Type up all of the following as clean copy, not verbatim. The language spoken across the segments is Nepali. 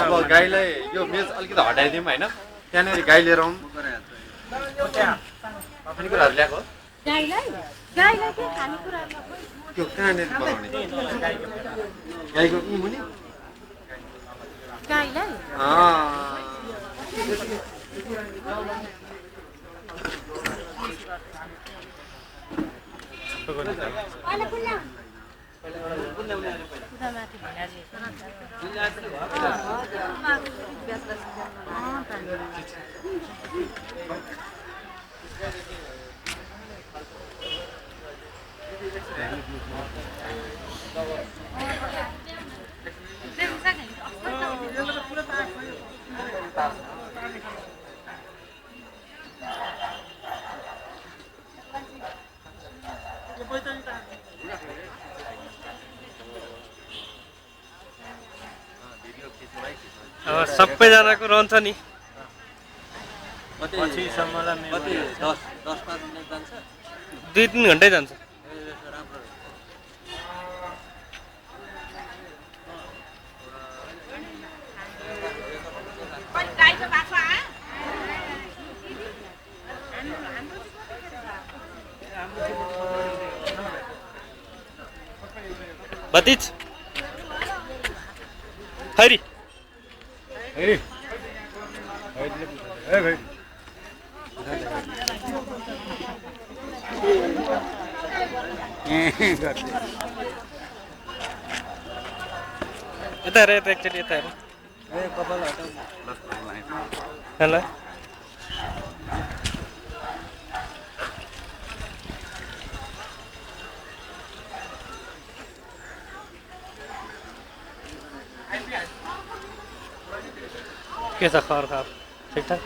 अब गाईलाई यो मेज अलिकति हटाइदिउँ होइन त्यहाँनिर गाई लिएर आउँ खानेकुराहरू ल्याएको त्यो कहाँनिर बनाउने गाईको मुनि सबैजनाको रहन्छ नि 2-3 घन्टै जान्छ भतिज खैरी यता हेर यता एकचोटि यता हेर हेलो के छ खबर ठिकठाक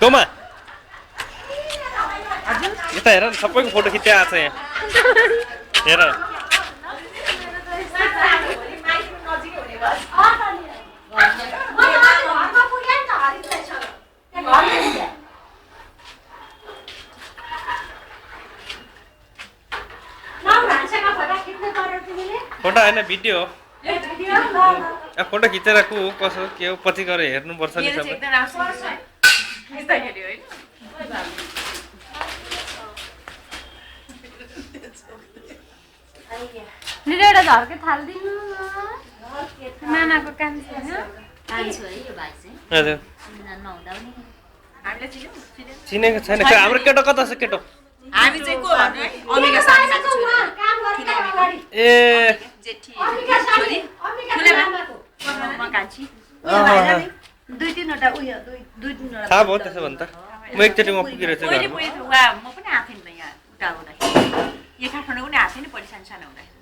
कोमा यता हेर न सबैको फोटो खिच्दै आएको छ यहाँ हेर फोटो होइन भिडियो हो फोटो खिचेर को हो कसो के हो पछि गएर हेर्नुपर्छ नि सबै एउटा झर्के थाल्दिनु नानाको काम छैन कान्छु है यो भाइ चाहिँ हजुर नहुँदा पनि हामीले चिनेको छैन हाम्रो केटो कता छ केटो हामी चाहिँ को भन्नु है अमिका सानीमाको छोरी ए जेठी छोरी ठुलेमाको म कान्छी दुई-तीन वटा उयो दुई-तीन वटा थाहा भयो त्यसो भने त म एकचोटि म पुगिरहेछु घरमा म पनि आएको थिएँ नि त यहाँ उता हुँदाखेरि यो काठमाडौँ पनि आएको थिएँ नि पहिला सानो सानो हुँदाखेरि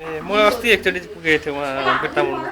ए म अस्ति एकचोटि पुगेको थिएँ उहाँ बिर्तामोडमा